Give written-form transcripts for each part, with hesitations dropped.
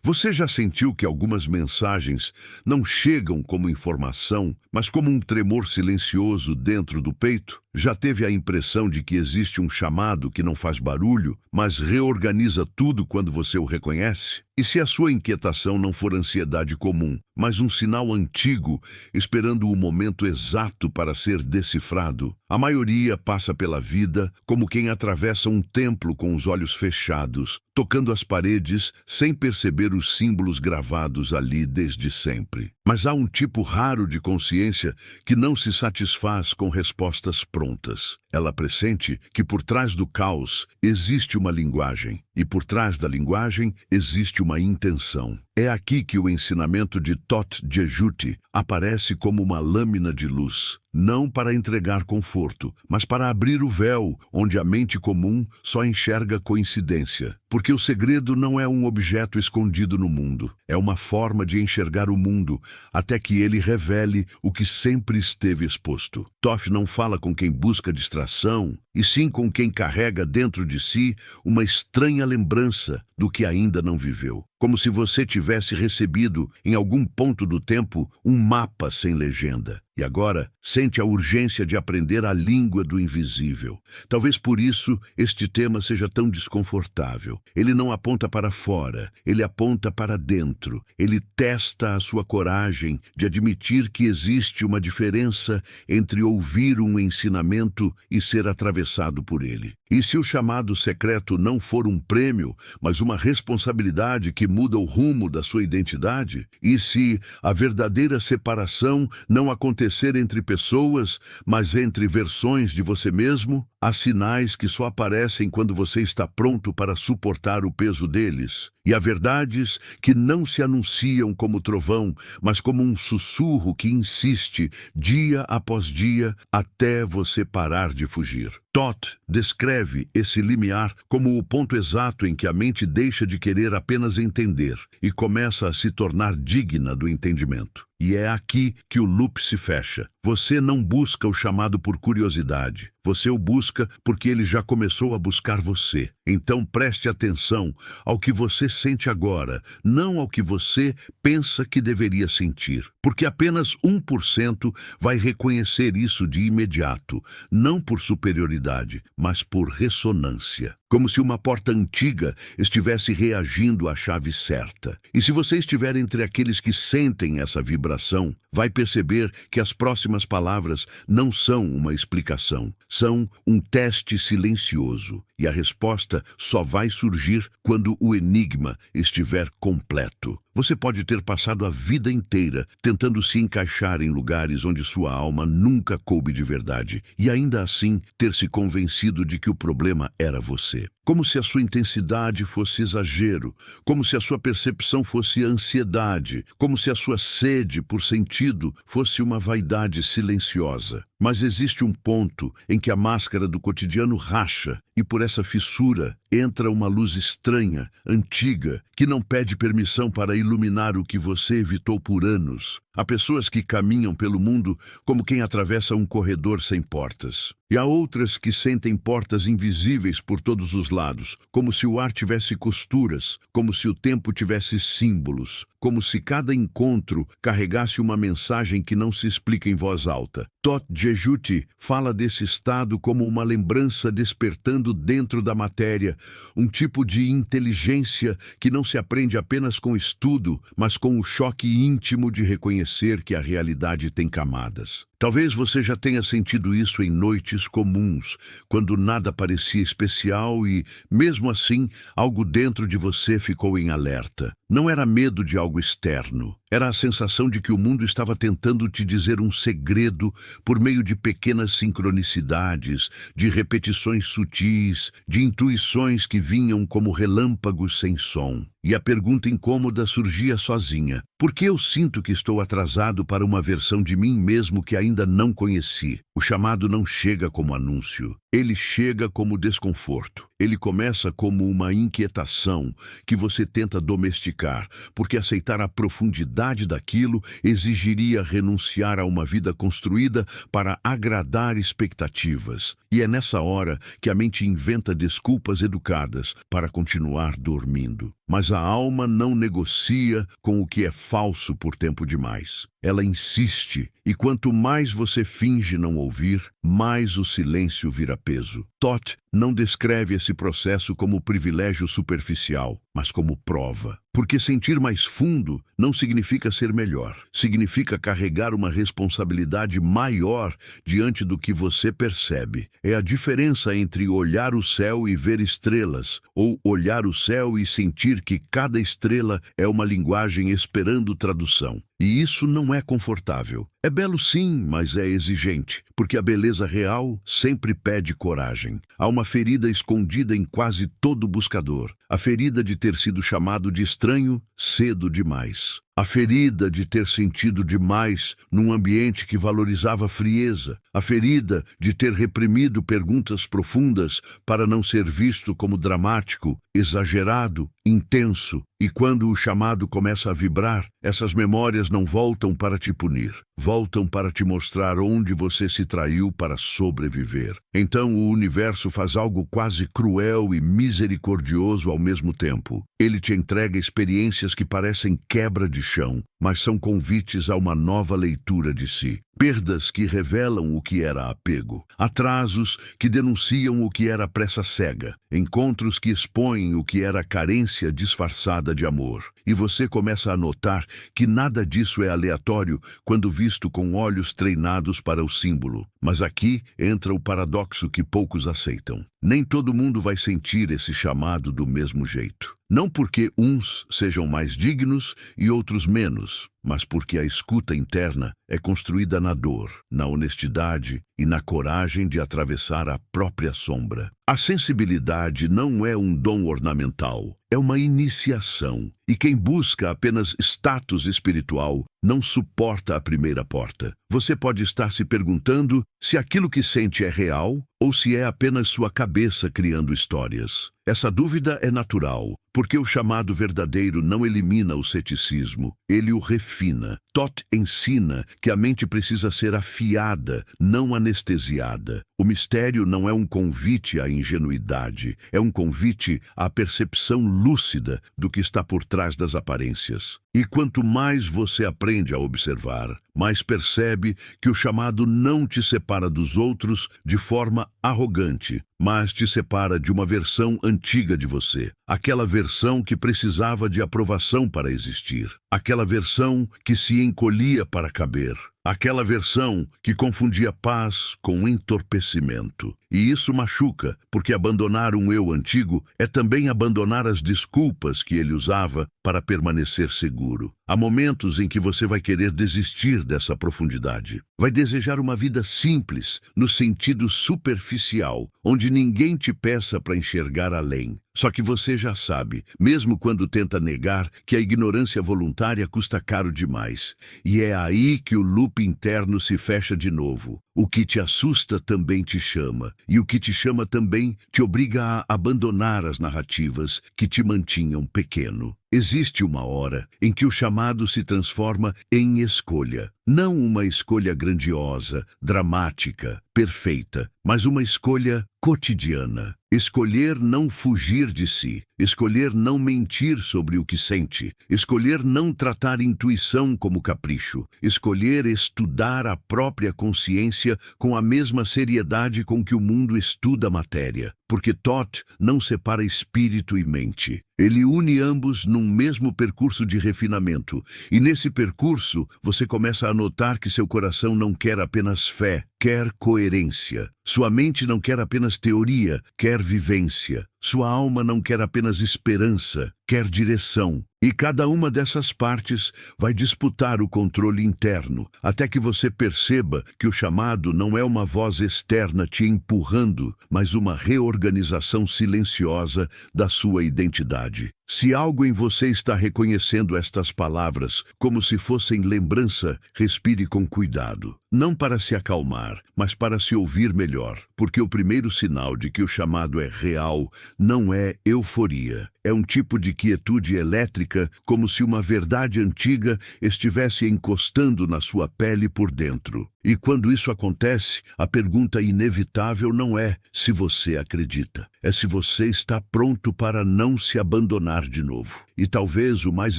Você já sentiu que algumas mensagens não chegam como informação, mas como um tremor silencioso dentro do peito? Já teve a impressão de que existe um chamado que não faz barulho, mas reorganiza tudo quando você o reconhece? E se a sua inquietação não for ansiedade comum, mas um sinal antigo, esperando o momento exato para ser decifrado? A maioria passa pela vida como quem atravessa um templo com os olhos fechados, tocando as paredes sem perceber os símbolos gravados ali desde sempre. Mas há um tipo raro de consciência que não se satisfaz com respostas prontas. Ela pressente que por trás do caos existe uma linguagem, e por trás da linguagem existe uma intenção. É aqui que o ensinamento de Todt Jejuti aparece como uma lâmina de luz, não para entregar conforto, mas para abrir o véu onde a mente comum só enxerga coincidência. Porque o segredo não é um objeto escondido no mundo, é uma forma de enxergar o mundo até que ele revele o que sempre esteve exposto. Toff não fala com quem busca distração, e sim com quem carrega dentro de si uma estranha lembrança do que ainda não viveu. Como se você tivesse recebido, em algum ponto do tempo, um mapa sem legenda. E agora sente a urgência de aprender a língua do invisível. Talvez por isso este tema seja tão desconfortável. Ele não aponta para fora, ele aponta para dentro. Ele testa a sua coragem de admitir que existe uma diferença entre ouvir um ensinamento e ser atravessado por ele. E se o chamado secreto não for um prêmio, mas uma responsabilidade que muda o rumo da sua identidade? E se a verdadeira separação não acontecer entre pessoas, mas entre versões de você mesmo? Há sinais que só aparecem quando você está pronto para suportar o peso deles. E há verdades que não se anunciam como trovão, mas como um sussurro que insiste dia após dia até você parar de fugir. Todt descreve esse limiar como o ponto exato em que a mente deixa de querer apenas entender e começa a se tornar digna do entendimento. E é aqui que o loop se fecha. Você não busca o chamado por curiosidade. Você o busca porque ele já começou a buscar você. Então preste atenção ao que você sente agora, não ao que você pensa que deveria sentir. Porque apenas 1% vai reconhecer isso de imediato, não por superioridade, mas por ressonância. Como se uma porta antiga estivesse reagindo à chave certa. E se você estiver entre aqueles que sentem essa vibração, vai perceber que as próximas palavras não são uma explicação, são um teste silencioso. E a resposta só vai surgir quando o enigma estiver completo. Você pode ter passado a vida inteira tentando se encaixar em lugares onde sua alma nunca coube de verdade, e ainda assim ter se convencido de que o problema era você. Como se a sua intensidade fosse exagero, como se a sua percepção fosse ansiedade, como se a sua sede por sentido fosse uma vaidade silenciosa. Mas existe um ponto em que a máscara do cotidiano racha, e por essa fissura entra uma luz estranha, antiga, que não pede permissão para iluminar o que você evitou por anos. Há pessoas que caminham pelo mundo como quem atravessa um corredor sem portas. E há outras que sentem portas invisíveis por todos os lados, como se o ar tivesse costuras, como se o tempo tivesse símbolos, como se cada encontro carregasse uma mensagem que não se explica em voz alta. Todt Jejuti fala desse estado como uma lembrança despertando dentro da matéria, um tipo de inteligência que não se aprende apenas com estudo, mas com o choque íntimo de reconhecer que a realidade tem camadas. Talvez você já tenha sentido isso em noites comuns, quando nada parecia especial e, mesmo assim, algo dentro de você ficou em alerta. Não era medo de algo externo. Era a sensação de que o mundo estava tentando te dizer um segredo por meio de pequenas sincronicidades, de repetições sutis, de intuições que vinham como relâmpagos sem som. E a pergunta incômoda surgia sozinha. Por que eu sinto que estou atrasado para uma versão de mim mesmo que ainda não conheci? O chamado não chega como anúncio, ele chega como desconforto. Ele começa como uma inquietação que você tenta domesticar, porque aceitar a profundidade daquilo exigiria renunciar a uma vida construída para agradar expectativas. E é nessa hora que a mente inventa desculpas educadas para continuar dormindo. Mas a alma não negocia com o que é falso por tempo demais. Ela insiste, e quanto mais você finge não ouvir, mais o silêncio vira peso. Toth não descreve esse processo como privilégio superficial, mas como prova. Porque sentir mais fundo não significa ser melhor. Significa carregar uma responsabilidade maior diante do que você percebe. É a diferença entre olhar o céu e ver estrelas, ou olhar o céu e sentir que cada estrela é uma linguagem esperando tradução. E isso não é confortável. É belo sim, mas é exigente, porque a beleza real sempre pede coragem. Há uma ferida escondida em quase todo buscador. A ferida de ter sido chamado de estranho cedo demais. A ferida de ter sentido demais num ambiente que valorizava frieza. A ferida de ter reprimido perguntas profundas para não ser visto como dramático, exagerado, intenso. E quando o chamado começa a vibrar, essas memórias não voltam para te punir. Voltam para te mostrar onde você se traiu para sobreviver. Então o universo faz algo quase cruel e misericordioso ao mesmo tempo. Ele te entrega experiências que parecem quebra de chão, mas são convites a uma nova leitura de si. Perdas que revelam o que era apego. Atrasos que denunciam o que era pressa cega. Encontros que expõem o que era carência disfarçada de amor. E você começa a notar que nada disso é aleatório quando visto com olhos treinados para o símbolo. Mas aqui entra o paradoxo que poucos aceitam. Nem todo mundo vai sentir esse chamado do mesmo jeito. Não porque uns sejam mais dignos e outros menos, mas porque a escuta interna é construída na dor, na honestidade e na coragem de atravessar a própria sombra. A sensibilidade não é um dom ornamental, é uma iniciação. E quem busca apenas status espiritual não suporta a primeira porta. Você pode estar se perguntando se aquilo que sente é real ou se é apenas sua cabeça criando histórias. Essa dúvida é natural, porque o chamado verdadeiro não elimina o ceticismo, ele o refina. Toth ensina que a mente precisa ser afiada, não anestesiada. O mistério não é um convite à ingenuidade, é um convite à percepção lúcida do que está por trás das aparências. E quanto mais você aprende a observar, mais percebe que o chamado não te separa dos outros de forma arrogante, mas te separa de uma versão antiga de você. Aquela versão que precisava de aprovação para existir. Aquela versão que se encolhia para caber. Aquela versão que confundia paz com entorpecimento. E isso machuca, porque abandonar um eu antigo é também abandonar as desculpas que ele usava para permanecer seguro. Há momentos em que você vai querer desistir dessa profundidade. Vai desejar uma vida simples, no sentido superficial, onde ninguém te peça para enxergar além. Só que você já sabe, mesmo quando tenta negar, que a ignorância voluntária custa caro demais. E é aí que o loop interno se fecha de novo. O que te assusta também te chama, e o que te chama também te obriga a abandonar as narrativas que te mantinham pequeno. Existe uma hora em que o chamado se transforma em escolha. Não uma escolha grandiosa, dramática, perfeita, mas uma escolha cotidiana. Escolher não fugir de si, escolher não mentir sobre o que sente, escolher não tratar intuição como capricho, escolher estudar a própria consciência com a mesma seriedade com que o mundo estuda a matéria. Porque Toth não separa espírito e mente. Ele une ambos num mesmo percurso de refinamento. E nesse percurso, você começa a notar que seu coração não quer apenas fé, quer coerência. Sua mente não quer apenas teoria, quer vivência. Sua alma não quer apenas esperança, quer direção. E cada uma dessas partes vai disputar o controle interno, até que você perceba que o chamado não é uma voz externa te empurrando, mas uma reorganização silenciosa da sua identidade. Se algo em você está reconhecendo estas palavras como se fossem lembrança, respire com cuidado. Não para se acalmar, mas para se ouvir melhor. Porque o primeiro sinal de que o chamado é real não é euforia. É um tipo de quietude elétrica, como se uma verdade antiga estivesse encostando na sua pele por dentro. E quando isso acontece, a pergunta inevitável não é se você acredita. É se você está pronto para não se abandonar de novo. E talvez o mais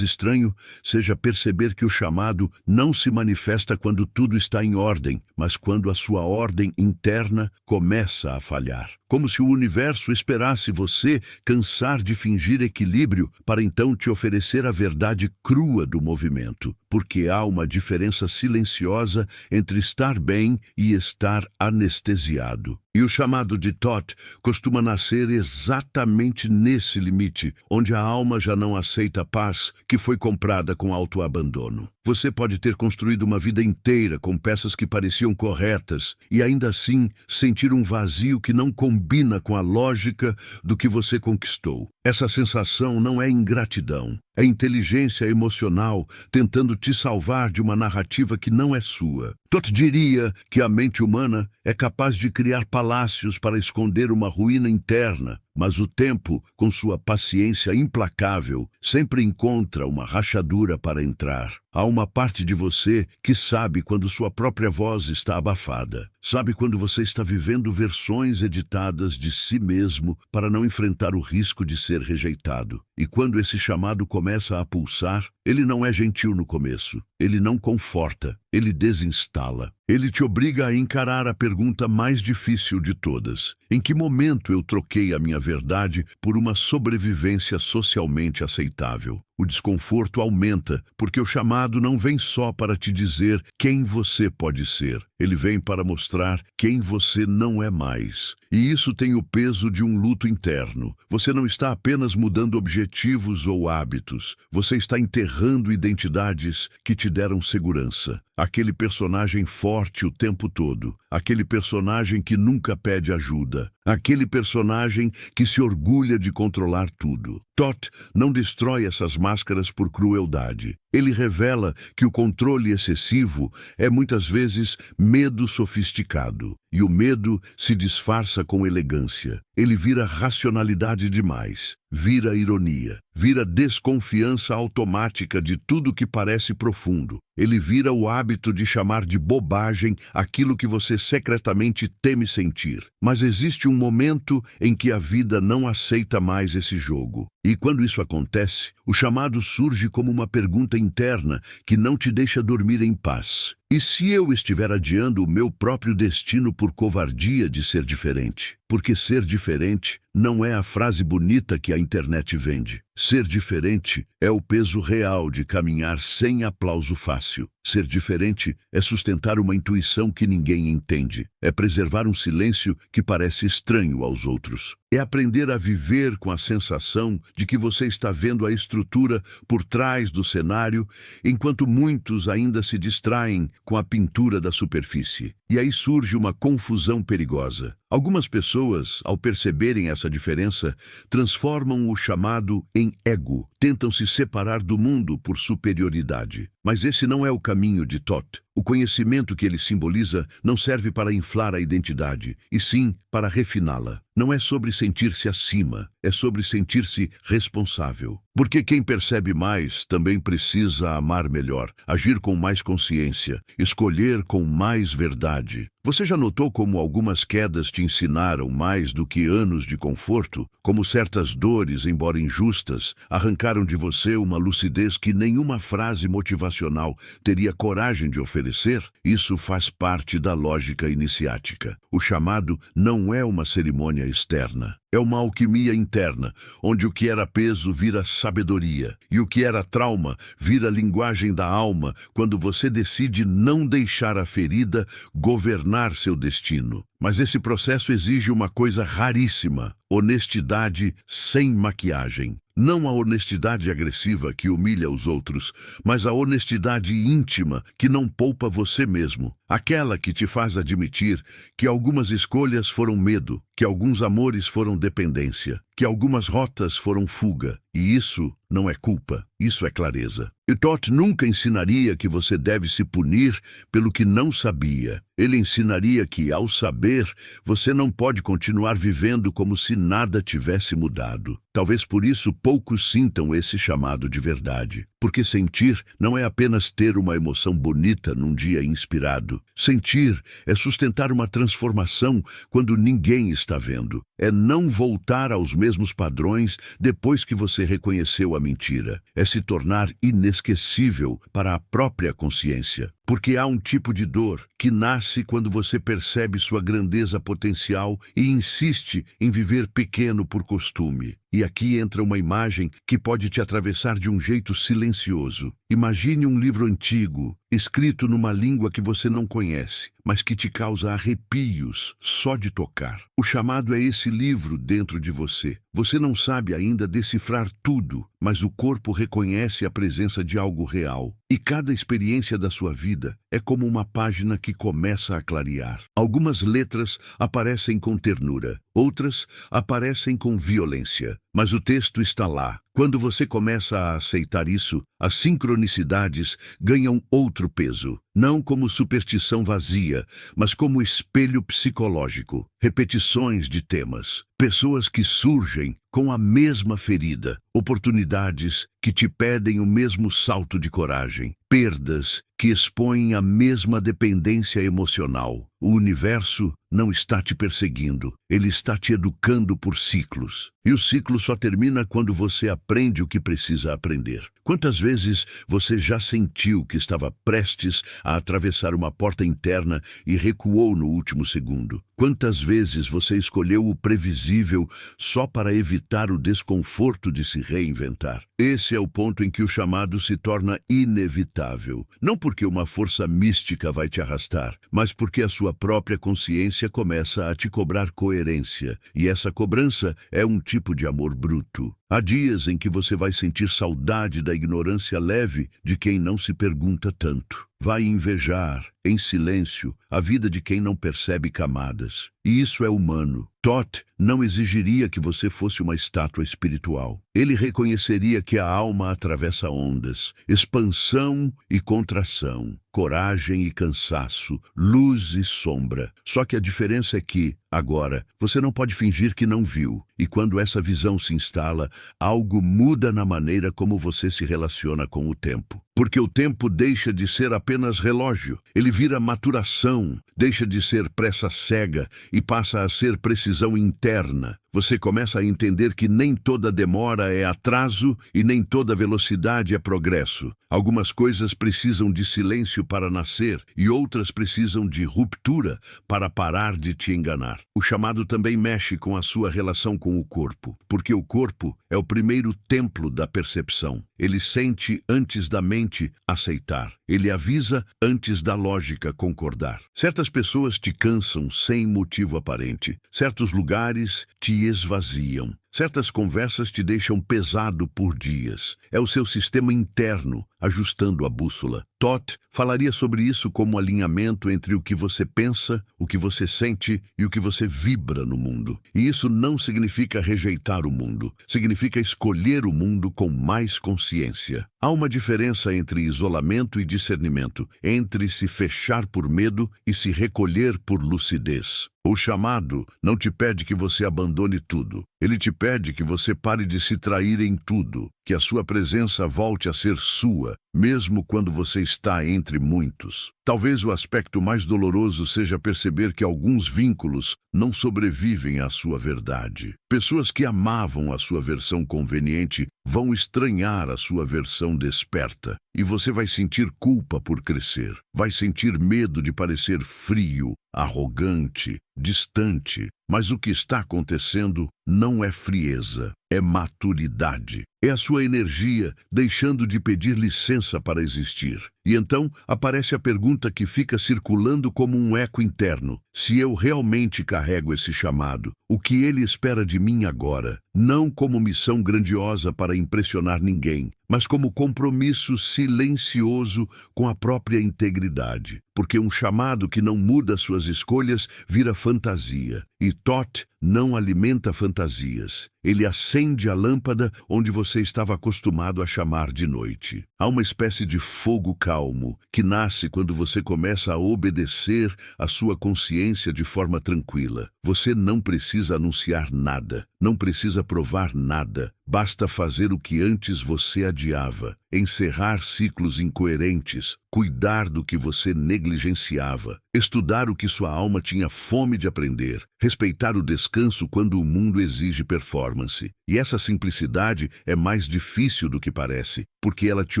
estranho seja perceber que o chamado não se manifesta quando tudo está em ordem, mas quando a sua ordem interna começa a falhar. Como se o universo esperasse você cansar de fingir equilíbrio para então te oferecer a verdade crua do movimento. Porque há uma diferença silenciosa entre estar bem e estar anestesiado. E o chamado de Thoth costuma nascer exatamente nesse limite, onde a alma já não aceita a paz que foi comprada com autoabandono. Você pode ter construído uma vida inteira com peças que pareciam corretas e ainda assim sentir um vazio que não combina com a lógica do que você conquistou. Essa sensação não é ingratidão, é inteligência emocional tentando te salvar de uma narrativa que não é sua. Thoth diria que a mente humana é capaz de criar palácios para esconder uma ruína interna, mas o tempo, com sua paciência implacável, sempre encontra uma rachadura para entrar. Há uma parte de você que sabe quando sua própria voz está abafada. Sabe quando você está vivendo versões editadas de si mesmo para não enfrentar o risco de ser rejeitado. E quando esse chamado começa a pulsar, ele não é gentil no começo. Ele não conforta, ele desinstala. Ele te obriga a encarar a pergunta mais difícil de todas. Em que momento eu troquei a minha verdade por uma sobrevivência socialmente aceitável? O desconforto aumenta, porque o chamado não vem só para te dizer quem você pode ser. Ele vem para mostrar quem você não é mais. E isso tem o peso de um luto interno. Você não está apenas mudando objetivos ou hábitos. Você está enterrando identidades que te deram segurança. Aquele personagem forte o tempo todo. Aquele personagem que nunca pede ajuda. Aquele personagem que se orgulha de controlar tudo. Thoth não destrói essas máscaras por crueldade. Ele revela que o controle excessivo é muitas vezes medo sofisticado. E o medo se disfarça com elegância. Ele vira racionalidade demais. Vira ironia. Vira desconfiança automática de tudo que parece profundo. Ele vira o hábito de chamar de bobagem aquilo que você secretamente teme sentir. Mas existe um momento em que a vida não aceita mais esse jogo. E quando isso acontece, o chamado surge como uma pergunta interna que não te deixa dormir em paz. E se eu estiver adiando o meu próprio destino por covardia de ser diferente? Porque ser diferente não é a frase bonita que a internet vende. Ser diferente é o peso real de caminhar sem aplauso fácil. Ser diferente é sustentar uma intuição que ninguém entende. É preservar um silêncio que parece estranho aos outros. É aprender a viver com a sensação de que você está vendo a estrutura por trás do cenário, enquanto muitos ainda se distraem com a pintura da superfície. E aí surge uma confusão perigosa. Algumas pessoas, ao perceberem essa diferença, transformam o chamado em ego, tentam se separar do mundo por superioridade. Mas esse não é o caminho de Thoth. O conhecimento que ele simboliza não serve para inflar a identidade, e sim para refiná-la. Não é sobre sentir-se acima, é sobre sentir-se responsável. Porque quem percebe mais também precisa amar melhor, agir com mais consciência, escolher com mais verdade. Você já notou como algumas quedas te ensinaram mais do que anos de conforto? Como certas dores, embora injustas, arrancaram de você uma lucidez que nenhuma frase motivacional teria coragem de oferecer? Isso faz parte da lógica iniciática. O chamado não é uma cerimônia externa. É uma alquimia interna, onde o que era peso vira sabedoria, e o que era trauma vira linguagem da alma quando você decide não deixar a ferida governar seu destino. Mas esse processo exige uma coisa raríssima: honestidade sem maquiagem. Não a honestidade agressiva que humilha os outros, mas a honestidade íntima que não poupa você mesmo. Aquela que te faz admitir que algumas escolhas foram medo, que alguns amores foram dependência, que algumas rotas foram fuga. E isso não é culpa, isso é clareza. E Todd nunca ensinaria que você deve se punir pelo que não sabia. Ele ensinaria que, ao saber, você não pode continuar vivendo como se nada tivesse mudado. Talvez por isso poucos sintam esse chamado de verdade. Porque sentir não é apenas ter uma emoção bonita num dia inspirado. Sentir é sustentar uma transformação quando ninguém está vendo. É não voltar aos mesmos padrões depois que você reconheceu a mentira. É se tornar inesquecível para a própria consciência. Porque há um tipo de dor que nasce quando você percebe sua grandeza potencial e insiste em viver pequeno por costume. E aqui entra uma imagem que pode te atravessar de um jeito silencioso. Imagine um livro antigo, escrito numa língua que você não conhece, mas que te causa arrepios só de tocar. O chamado é esse livro dentro de você. Você não sabe ainda decifrar tudo, mas o corpo reconhece a presença de algo real. E cada experiência da sua vida é como uma página que começa a clarear. Algumas letras aparecem com ternura, outras aparecem com violência. Mas o texto está lá. Quando você começa a aceitar isso, as sincronicidades ganham outro peso. Não como superstição vazia, mas como espelho psicológico. Repetições de temas. Pessoas que surgem com a mesma ferida. Oportunidades que te pedem o mesmo salto de coragem. Perdas que expõem a mesma dependência emocional. O universo não está te perseguindo, ele está te educando por ciclos. E o ciclo só termina quando você aprende o que precisa aprender. Quantas vezes você já sentiu que estava prestes a atravessar uma porta interna e recuou no último segundo? Quantas vezes você escolheu o previsível só para evitar o desconforto de se reinventar? Esse é o ponto em que o chamado se torna inevitável. Não porque uma força mística vai te arrastar, mas porque a sua própria consciência começa a te cobrar coerência. E essa cobrança é um tipo de amor bruto. Há dias em que você vai sentir saudade da ignorância leve de quem não se pergunta tanto. Vai invejar, em silêncio, a vida de quem não percebe camadas. E isso é humano. Todd não exigiria que você fosse uma estátua espiritual. Ele reconheceria que a alma atravessa ondas, expansão e contração, coragem e cansaço, luz e sombra. Só que a diferença é que, agora, você não pode fingir que não viu. E quando essa visão se instala, algo muda na maneira como você se relaciona com o tempo. Porque o tempo deixa de ser apenas relógio. Ele vira maturação, deixa de ser pressa cega e passa a ser precisão interna. Você começa a entender que nem toda demora é atraso e nem toda velocidade é progresso. Algumas coisas precisam de silêncio para nascer e outras precisam de ruptura para parar de te enganar. O chamado também mexe com a sua relação com o corpo, porque o corpo é o primeiro templo da percepção. Ele sente antes da mente aceitar. Ele avisa antes da lógica concordar. Certas pessoas te cansam sem motivo aparente. Certos lugares te esvaziam. Certas conversas te deixam pesado por dias. É o seu sistema interno ajustando a bússola. Todd falaria sobre isso como alinhamento entre o que você pensa, o que você sente e o que você vibra no mundo. E isso não significa rejeitar o mundo. Significa escolher o mundo com mais consciência. Há uma diferença entre isolamento e discernimento, entre se fechar por medo e se recolher por lucidez. O chamado não te pede que você abandone tudo. Ele te pede que você pare de se trair em tudo, que a sua presença volte a ser sua, mesmo quando você está entre muitos. Talvez o aspecto mais doloroso seja perceber que alguns vínculos não sobrevivem à sua verdade. Pessoas que amavam a sua versão conveniente vão estranhar a sua versão desperta, e você vai sentir culpa por crescer. Vai sentir medo de parecer frio, arrogante, distante. Mas o que está acontecendo não é frieza, é maturidade. É a sua energia deixando de pedir licença para existir. E então aparece a pergunta que fica circulando como um eco interno. Se eu realmente carrego esse chamado, o que ele espera de mim agora? Não como missão grandiosa para impressionar ninguém, mas como compromisso silencioso com a própria integridade. Porque um chamado que não muda suas escolhas vira fantasia. E Todd não alimenta fantasias. Ele acende a lâmpada onde você estava acostumado a chamar de noite. Há uma espécie de fogo calmo que nasce quando você começa a obedecer à sua consciência de forma tranquila. Você não precisa anunciar nada, não precisa provar nada. Basta fazer o que antes você adiava, encerrar ciclos incoerentes, cuidar do que você negligenciava, estudar o que sua alma tinha fome de aprender, respeitar o descanso quando o mundo exige performance. E essa simplicidade é mais difícil do que parece, porque ela te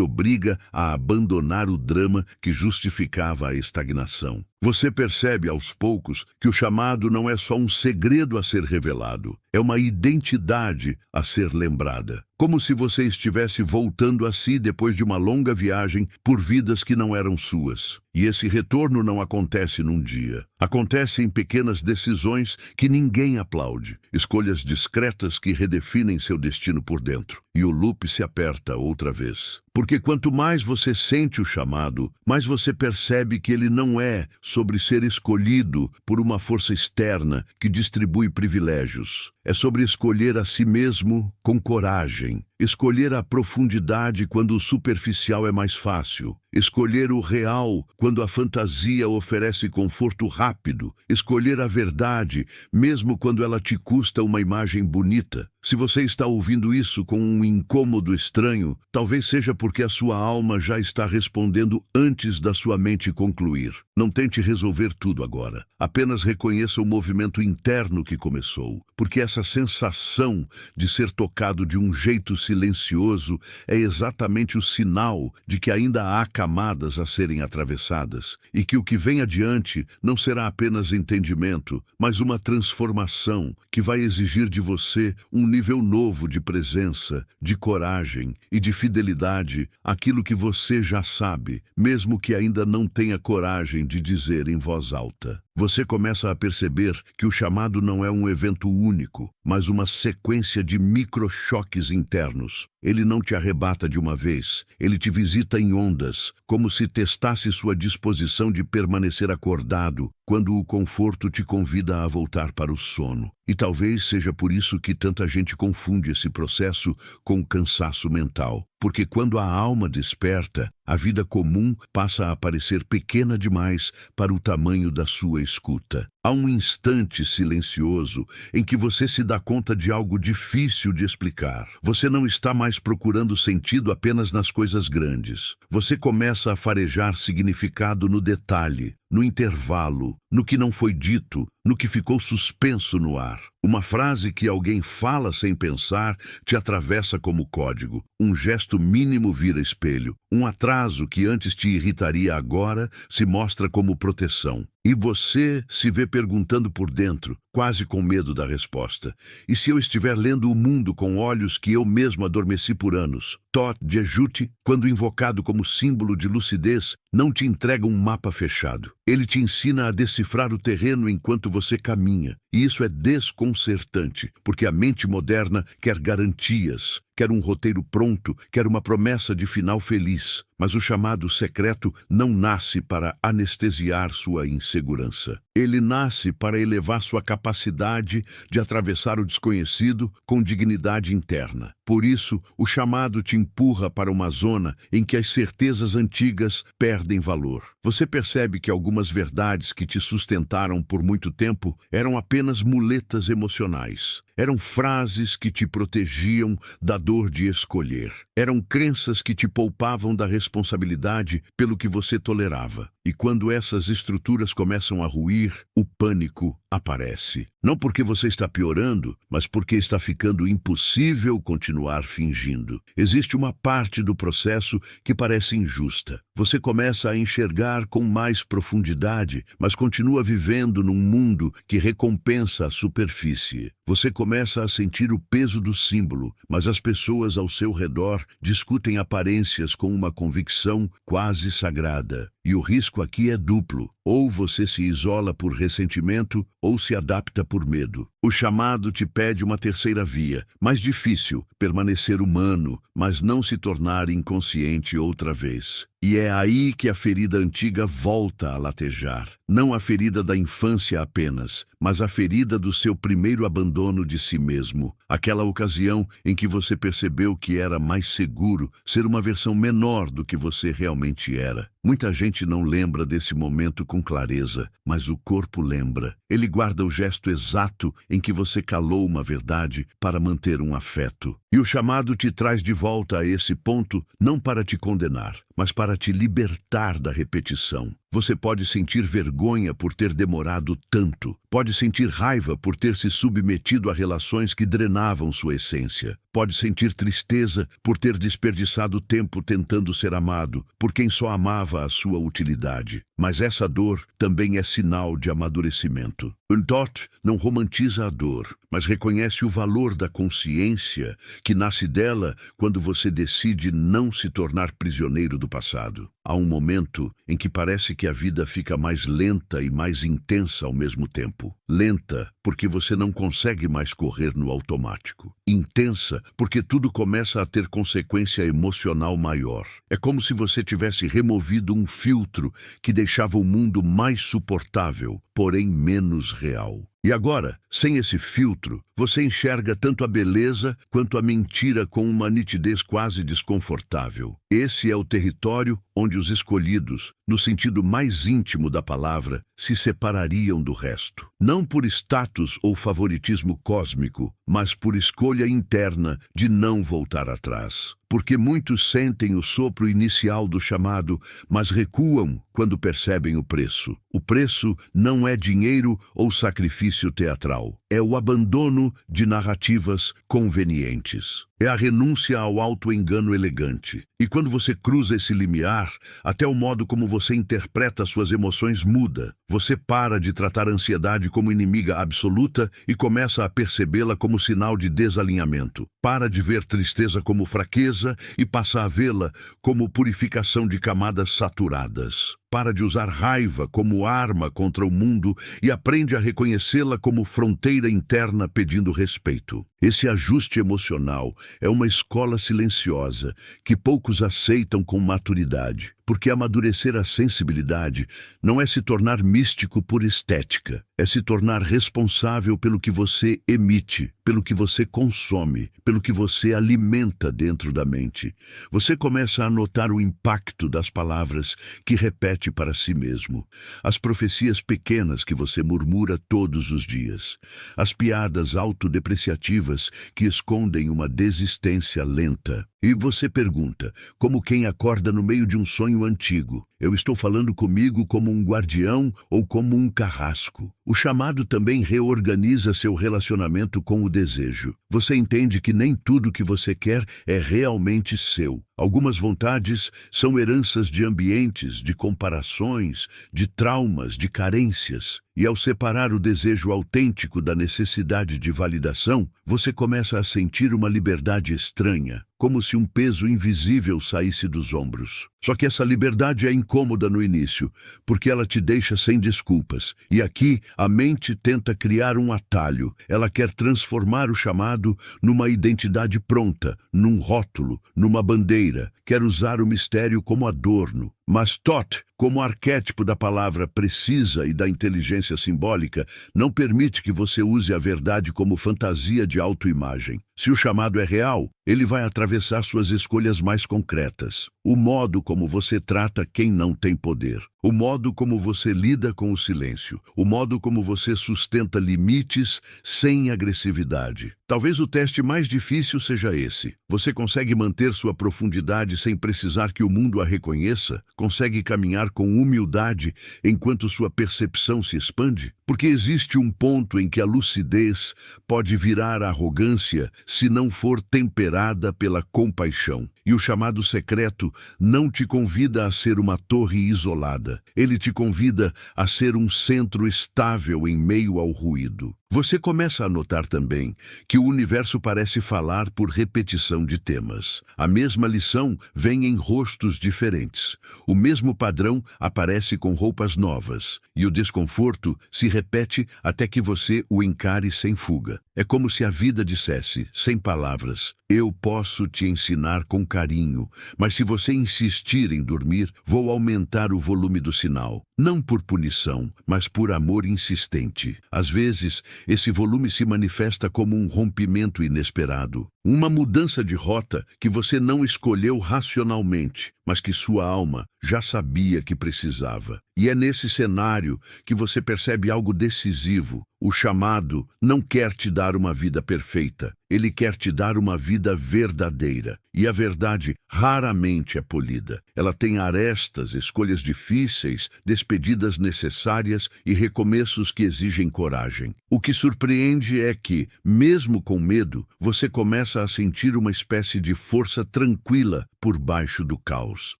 obriga a abandonar o drama que justificava a estagnação. Você percebe aos poucos que o chamado não é só um segredo a ser revelado, é uma identidade a ser lembrada. Como se você estivesse voltando a si depois de uma longa viagem por vidas que não eram suas. E esse retorno não acontece num dia. Acontece em pequenas decisões que ninguém aplaude, escolhas discretas que redefinem seu destino por dentro. E o loop se aperta outra vez. Porque quanto mais você sente o chamado, mais você percebe que ele não é sobre ser escolhido por uma força externa que distribui privilégios. É sobre escolher a si mesmo com coragem. Escolher a profundidade quando o superficial é mais fácil. Escolher o real quando a fantasia oferece conforto rápido. Escolher a verdade, mesmo quando ela te custa uma imagem bonita. Se você está ouvindo isso com um incômodo estranho, talvez seja porque a sua alma já está respondendo antes da sua mente concluir. Não tente resolver tudo agora. Apenas reconheça o movimento interno que começou, porque essa sensação de ser tocado de um jeito silencioso é exatamente o sinal de que ainda há camadas a serem atravessadas e que o que vem adiante não será apenas entendimento, mas uma transformação que vai exigir de você um nível novo de presença, de coragem e de fidelidade àquilo que você já sabe, mesmo que ainda não tenha coragem de dizer em voz alta. Você começa a perceber que o chamado não é um evento único, mas uma sequência de microchoques internos. Ele não te arrebata de uma vez, ele te visita em ondas, como se testasse sua disposição de permanecer acordado quando o conforto te convida a voltar para o sono. E talvez seja por isso que tanta gente confunde esse processo com cansaço mental. Porque quando a alma desperta, a vida comum passa a parecer pequena demais para o tamanho da sua escuta. Há um instante silencioso em que você se dá conta de algo difícil de explicar. Você não está mais procurando sentido apenas nas coisas grandes. Você começa a farejar significado no detalhe, no intervalo, no que não foi dito, no que ficou suspenso no ar. Uma frase que alguém fala sem pensar te atravessa como código. Um gesto mínimo vira espelho. Um atraso que antes te irritaria agora se mostra como proteção. E você se vê perguntando por dentro, quase com medo da resposta. E se eu estiver lendo o mundo com olhos que eu mesmo adormeci por anos? Thoth Jehut, quando invocado como símbolo de lucidez, não te entrega um mapa fechado. Ele te ensina a decifrar o terreno enquanto você caminha. E isso é desconcertante, porque a mente moderna quer garantias, quer um roteiro pronto, quer uma promessa de final feliz. Mas o chamado secreto não nasce para anestesiar sua insegurança. Ele nasce para elevar sua capacidade de atravessar o desconhecido com dignidade interna. Por isso, o chamado te empurra para uma zona em que as certezas antigas perdem valor. Você percebe que algumas verdades que te sustentaram por muito tempo eram apenas muletas emocionais. Eram frases que te protegiam da dor de escolher. Eram crenças que te poupavam da responsabilidade pelo que você tolerava. E quando essas estruturas começam a ruir, o pânico aparece. Não porque você está piorando, mas porque está ficando impossível continuar fingindo. Existe uma parte do processo que parece injusta. Você começa a enxergar com mais profundidade, mas continua vivendo num mundo que recompensa a superfície. Você começa a sentir o peso do símbolo, mas as pessoas ao seu redor discutem aparências com uma convicção quase sagrada. E o risco aqui é duplo. Ou você se isola por ressentimento, ou se adapta por medo. O chamado te pede uma terceira via, mais difícil, permanecer humano, mas não se tornar inconsciente outra vez. E é aí que a ferida antiga volta a latejar. Não a ferida da infância apenas, mas a ferida do seu primeiro abandono de si mesmo. Aquela ocasião em que você percebeu que era mais seguro ser uma versão menor do que você realmente era. Muita gente não lembra desse momento com clareza, mas o corpo lembra. Ele guarda o gesto exato em que você calou uma verdade para manter um afeto. E o chamado te traz de volta a esse ponto, não para te condenar, mas para te libertar da repetição. Você pode sentir vergonha por ter demorado tanto. Pode sentir raiva por ter se submetido a relações que drenavam sua essência. Pode sentir tristeza por ter desperdiçado tempo tentando ser amado por quem só amava a sua utilidade. Mas essa dor também é sinal de amadurecimento. Untot não romantiza a dor, mas reconhece o valor da consciência que nasce dela quando você decide não se tornar prisioneiro do passado. Há um momento em que parece que a vida fica mais lenta e mais intensa ao mesmo tempo. Lenta, porque você não consegue mais correr no automático. Intensa, porque tudo começa a ter consequência emocional maior. É como se você tivesse removido um filtro que deixava o mundo mais suportável, porém menos real. E agora, sem esse filtro, você enxerga tanto a beleza quanto a mentira com uma nitidez quase desconfortável. Esse é o território onde os escolhidos, no sentido mais íntimo da palavra, se separariam do resto. Não por status ou favoritismo cósmico, mas por escolha interna de não voltar atrás. Porque muitos sentem o sopro inicial do chamado, mas recuam quando percebem o preço. O preço não é dinheiro ou sacrifício teatral. É o abandono de narrativas convenientes. É a renúncia ao auto-engano elegante. E quando você cruza esse limiar, até o modo como você interpreta suas emoções muda. Você para de tratar a ansiedade como inimiga absoluta e começa a percebê-la como sinal de desalinhamento. Para de ver tristeza como fraqueza e passa a vê-la como purificação de camadas saturadas. Para de usar raiva como arma contra o mundo e aprende a reconhecê-la como fronteira interna pedindo respeito. Esse ajuste emocional é uma escola silenciosa que poucos aceitam com maturidade, porque amadurecer a sensibilidade não é se tornar místico por estética, é se tornar responsável pelo que você emite, pelo que você consome, pelo que você alimenta dentro da mente. Você começa a notar o impacto das palavras que repete para si mesmo, as profecias pequenas que você murmura todos os dias, as piadas autodepreciativas que escondem uma desistência lenta. E você pergunta, como quem acorda no meio de um sonho antigo, eu estou falando comigo como um guardião ou como um carrasco? O chamado também reorganiza seu relacionamento com o desejo. Você entende que nem tudo que você quer é realmente seu. Algumas vontades são heranças de ambientes, de comparações, de traumas, de carências. E ao separar o desejo autêntico da necessidade de validação, você começa a sentir uma liberdade estranha, como se um peso invisível saísse dos ombros. Só que essa liberdade é incômoda no início, porque ela te deixa sem desculpas. E aqui, a mente tenta criar um atalho. Ela quer transformar o chamado numa identidade pronta, num rótulo, numa bandeira. Quer usar o mistério como adorno. Mas Tot, como arquétipo da palavra precisa e da inteligência simbólica, não permite que você use a verdade como fantasia de autoimagem. Se o chamado é real, ele vai atravessar suas escolhas mais concretas. O modo como você trata quem não tem poder. O modo como você lida com o silêncio. O modo como você sustenta limites sem agressividade. Talvez o teste mais difícil seja esse. Você consegue manter sua profundidade sem precisar que o mundo a reconheça? Consegue caminhar com humildade enquanto sua percepção se expande? Porque existe um ponto em que a lucidez pode virar arrogância se não for temperada pela compaixão. E o chamado secreto não te convida a ser uma torre isolada. Ele te convida a ser um centro estável em meio ao ruído. Você começa a notar também que o universo parece falar por repetição de temas. A mesma lição vem em rostos diferentes. O mesmo padrão aparece com roupas novas, e o desconforto se repete até que você o encare sem fuga. É como se a vida dissesse, sem palavras: eu posso te ensinar com carinho, mas se você insistir em dormir, vou aumentar o volume do sinal. Não por punição, mas por amor insistente. Às vezes, esse volume se manifesta como um rompimento inesperado, uma mudança de rota que você não escolheu racionalmente, mas que sua alma já sabia que precisava. E é nesse cenário que você percebe algo decisivo. O chamado não quer te dar uma vida perfeita, ele quer te dar uma vida verdadeira. E a verdade raramente é polida. Ela tem arestas, escolhas difíceis, despedidas necessárias e recomeços que exigem coragem. O que surpreende é que, mesmo com medo, você começa a sentir uma espécie de força tranquila por baixo do caos.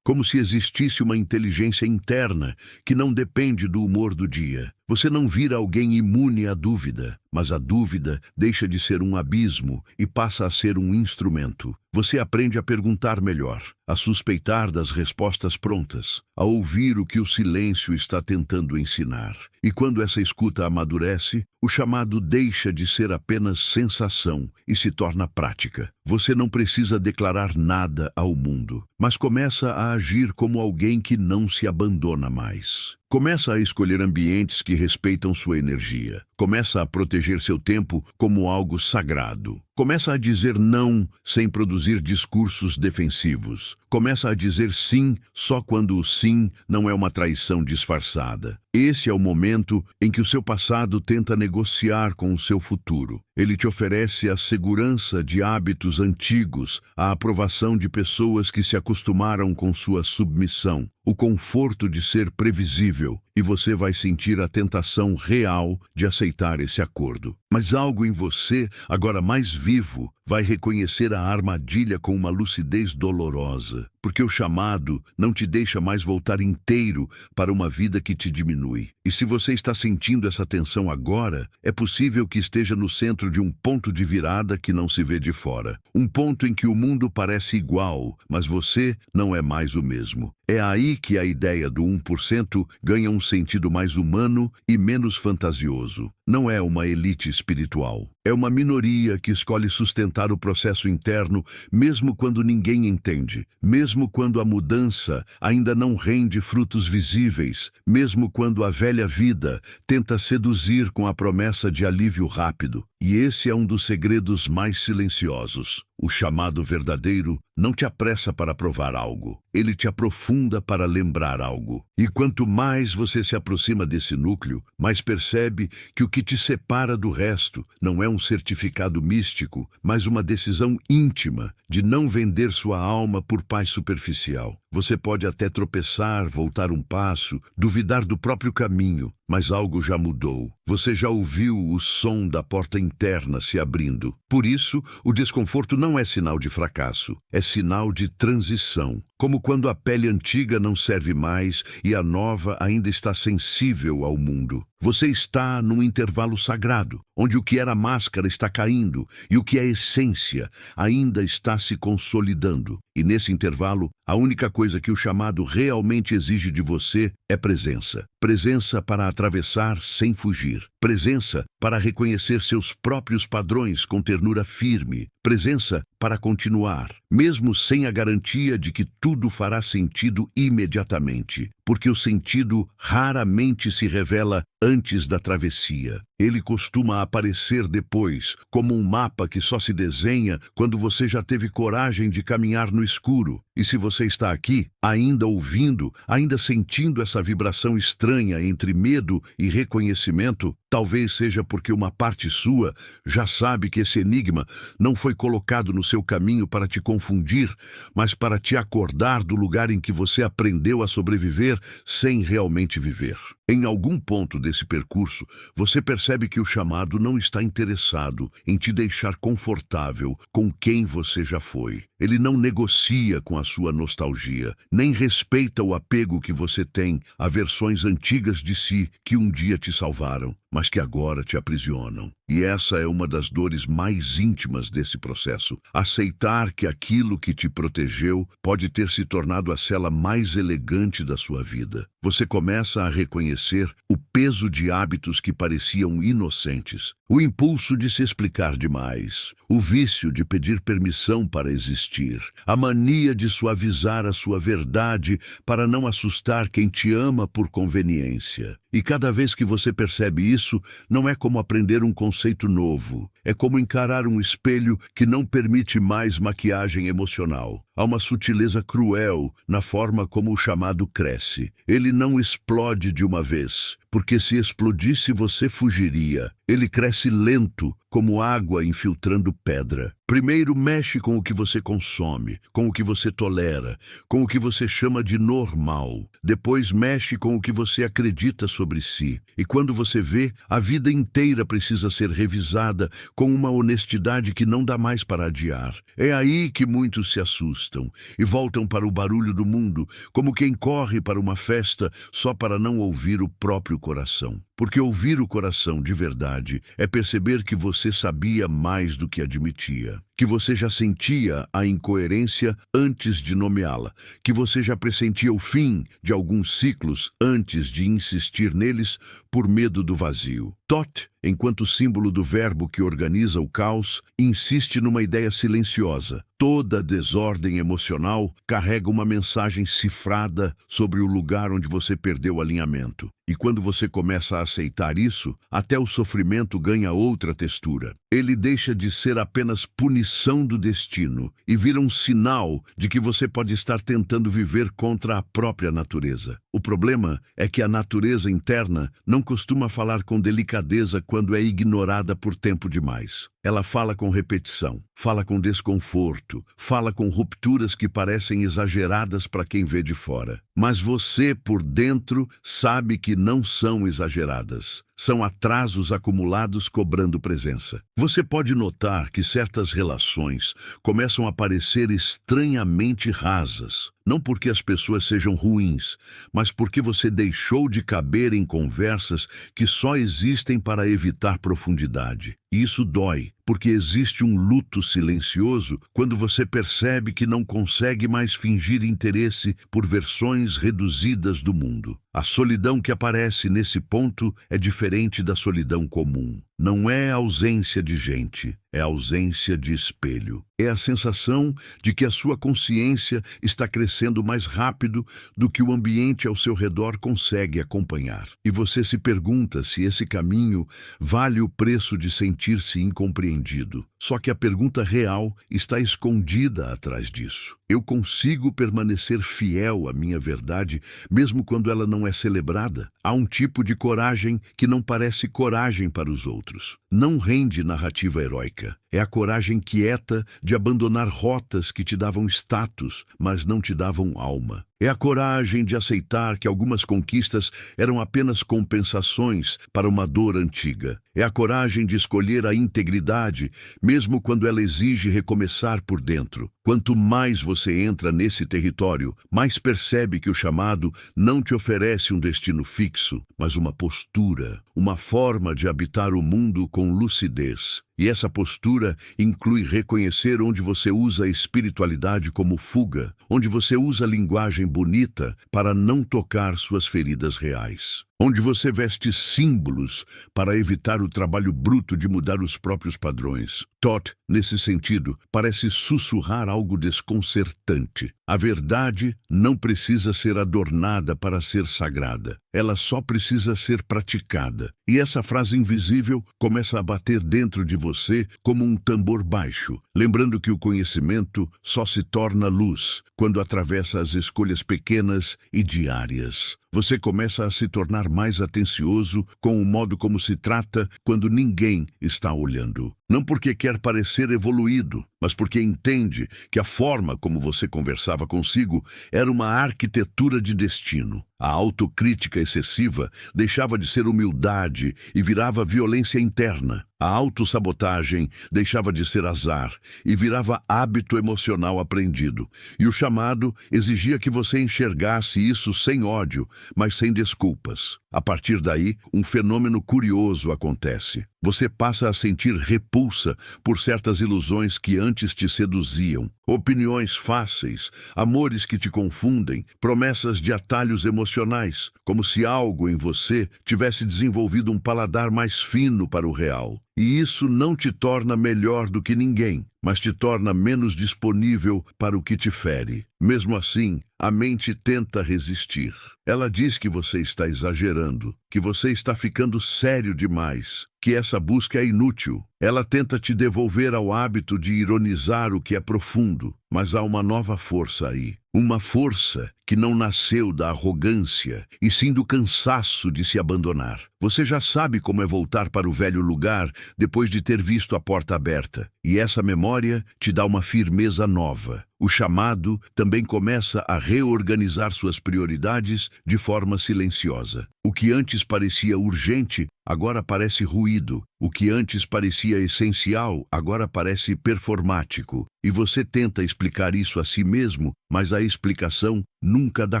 Como se existisse uma inteligência interna que não depende do humor do dia. Você não vira alguém imune à dúvida, mas a dúvida deixa de ser um abismo e passa a ser um instrumento. Você aprende a perguntar melhor, a suspeitar das respostas prontas, a ouvir o que o silêncio está tentando ensinar. E quando essa escuta amadurece, o chamado deixa de ser apenas sensação e se torna prática. Você não precisa declarar nada ao mundo, mas começa a agir como alguém que não se abandona mais. Começa a escolher ambientes que respeitam sua energia. Começa a proteger seu tempo como algo sagrado. Começa a dizer não sem produzir discursos defensivos. Começa a dizer sim só quando o sim não é uma traição disfarçada. Esse é o momento em que o seu passado tenta negociar com o seu futuro. Ele te oferece a segurança de hábitos antigos, a aprovação de pessoas que se acostumaram com sua submissão, o conforto de ser previsível, e você vai sentir a tentação real de aceitar esse acordo. Mas algo em você, agora mais vivo, vai reconhecer a armadilha com uma lucidez dolorosa, porque o chamado não te deixa mais voltar inteiro para uma vida que te diminui. E se você está sentindo essa tensão agora, é possível que esteja no centro de um ponto de virada que não se vê de fora. Um ponto em que o mundo parece igual, mas você não é mais o mesmo. É aí que a ideia do 1% ganha um sentido mais humano e menos fantasioso. Não é uma elite espiritual. É uma minoria que escolhe sustentar o processo interno mesmo quando ninguém entende, mesmo quando a mudança ainda não rende frutos visíveis, mesmo quando a velha vida tenta seduzir com a promessa de alívio rápido. E esse é um dos segredos mais silenciosos. O chamado verdadeiro não te apressa para provar algo, ele te aprofunda para lembrar algo. E quanto mais você se aproxima desse núcleo, mais percebe que o que te separa do resto não é um certificado místico, mas uma decisão íntima de não vender sua alma por paz superficial. Você pode até tropeçar, voltar um passo, duvidar do próprio caminho, mas algo já mudou. Você já ouviu o som da porta interna se abrindo. Por isso, o desconforto não é sinal de fracasso, é sinal de transição. Como quando a pele antiga não serve mais e a nova ainda está sensível ao mundo. Você está num intervalo sagrado, onde o que era máscara está caindo e o que é essência ainda está se consolidando. E nesse intervalo, a única coisa que o chamado realmente exige de você é presença. Presença para atravessar sem fugir. Presença para reconhecer seus próprios padrões com ternura firme. Presença para continuar, mesmo sem a garantia de que tudo fará sentido imediatamente, porque o sentido raramente se revela antes da travessia. Ele costuma aparecer depois, como um mapa que só se desenha quando você já teve coragem de caminhar no escuro. E se você está aqui, ainda ouvindo, ainda sentindo essa vibração estranha entre medo e reconhecimento, talvez seja porque uma parte sua já sabe que esse enigma não foi colocado no seu caminho para te confundir, mas para te acordar do lugar em que você aprendeu a sobreviver sem realmente viver. Em algum ponto desse percurso, você percebe que o chamado não está interessado em te deixar confortável com quem você já foi. Ele não negocia com a sua nostalgia, nem respeita o apego que você tem a versões antigas de si que um dia te salvaram. mas que agora te aprisionam. E essa é uma das dores mais íntimas desse processo. Aceitar que aquilo que te protegeu pode ter se tornado a cela mais elegante da sua vida. Você começa a reconhecer o peso de hábitos que pareciam inocentes, o impulso de se explicar demais, o vício de pedir permissão para existir, a mania de suavizar a sua verdade para não assustar quem te ama por conveniência. E cada vez que você percebe isso, não é como aprender um conceito novo. É como encarar um espelho que não permite mais maquiagem emocional. Há uma sutileza cruel na forma como o chamado cresce. Ele não explode de uma vez, porque se explodisse você fugiria. Ele cresce lento, como água infiltrando pedra. Primeiro mexe com o que você consome, com o que você tolera, com o que você chama de normal. Depois mexe com o que você acredita sobre si. E quando você vê, a vida inteira precisa ser revisada com uma honestidade que não dá mais para adiar. É aí que muitos se assustam e voltam para o barulho do mundo, como quem corre para uma festa só para não ouvir o próprio coração. Porque ouvir o coração de verdade é perceber que você sabia mais do que admitia, que você já sentia a incoerência antes de nomeá-la, que você já pressentia o fim de alguns ciclos antes de insistir neles por medo do vazio. Thoth, enquanto símbolo do verbo que organiza o caos, insiste numa ideia silenciosa. Toda desordem emocional carrega uma mensagem cifrada sobre o lugar onde você perdeu o alinhamento. E quando você começa a aceitar isso, até o sofrimento ganha outra textura. Ele deixa de ser apenas punição do destino e vira um sinal de que você pode estar tentando viver contra a própria natureza. O problema é que a natureza interna não costuma falar com delicadeza quando é ignorada por tempo demais. Ela fala com repetição, fala com desconforto, fala com rupturas que parecem exageradas para quem vê de fora. Mas você, por dentro, sabe que não são exageradas. São atrasos acumulados cobrando presença. Você pode notar que certas relações começam a parecer estranhamente rasas. Não porque as pessoas sejam ruins, mas porque você deixou de caber em conversas que só existem para evitar profundidade. E isso dói, porque existe um luto silencioso quando você percebe que não consegue mais fingir interesse por versões reduzidas do mundo. A solidão que aparece nesse ponto é diferente da solidão comum. Não é ausência de gente, é ausência de espelho. É a sensação de que a sua consciência está crescendo mais rápido do que o ambiente ao seu redor consegue acompanhar. E você se pergunta se esse caminho vale o preço de sentir-se incompreendido. Só que a pergunta real está escondida atrás disso. Eu consigo permanecer fiel à minha verdade, mesmo quando ela não é celebrada? Há um tipo de coragem que não parece coragem para os outros. Não rende narrativa heróica. É a coragem quieta de abandonar rotas que te davam status, mas não te davam alma. É a coragem de aceitar que algumas conquistas eram apenas compensações para uma dor antiga. É a coragem de escolher a integridade, mesmo quando ela exige recomeçar por dentro. Quanto mais você entra nesse território, mais percebe que o chamado não te oferece um destino fixo, mas uma postura, uma forma de habitar o mundo com lucidez. E essa postura inclui reconhecer onde você usa a espiritualidade como fuga, onde você usa a linguagem bonita para não tocar suas feridas reais, onde você veste símbolos para evitar o trabalho bruto de mudar os próprios padrões. Thoth, nesse sentido, parece sussurrar algo desconcertante. A verdade não precisa ser adornada para ser sagrada. Ela só precisa ser praticada. E essa frase invisível começa a bater dentro de você como um tambor baixo, lembrando que o conhecimento só se torna luz quando atravessa as escolhas pequenas e diárias. Você começa a se tornar mais atencioso com o modo como se trata quando ninguém está olhando. Não porque quer parecer evoluído, mas porque entende que a forma como você conversava consigo era uma arquitetura de destino. A autocrítica excessiva deixava de ser humildade e virava violência interna. A autossabotagem deixava de ser azar e virava hábito emocional aprendido. E o chamado exigia que você enxergasse isso sem ódio, mas sem desculpas. A partir daí, um fenômeno curioso acontece. Você passa a sentir repulsa por certas ilusões que antes te seduziam. Opiniões fáceis, amores que te confundem, promessas de atalhos emocionais, como se algo em você tivesse desenvolvido um paladar mais fino para o real. E isso não te torna melhor do que ninguém, mas te torna menos disponível para o que te fere. Mesmo assim, a mente tenta resistir. Ela diz que você está exagerando, que você está ficando sério demais, que essa busca é inútil. Ela tenta te devolver ao hábito de ironizar o que é profundo, mas há uma nova força aí. Uma força que não nasceu da arrogância, e sim do cansaço de se abandonar. Você já sabe como é voltar para o velho lugar depois de ter visto a porta aberta, e essa memória te dá uma firmeza nova. O chamado também começa a reorganizar suas prioridades de forma silenciosa. O que antes parecia urgente, agora parece ruído. O que antes parecia essencial, agora parece performático. E você tenta explicar isso a si mesmo, mas a explicação nunca dá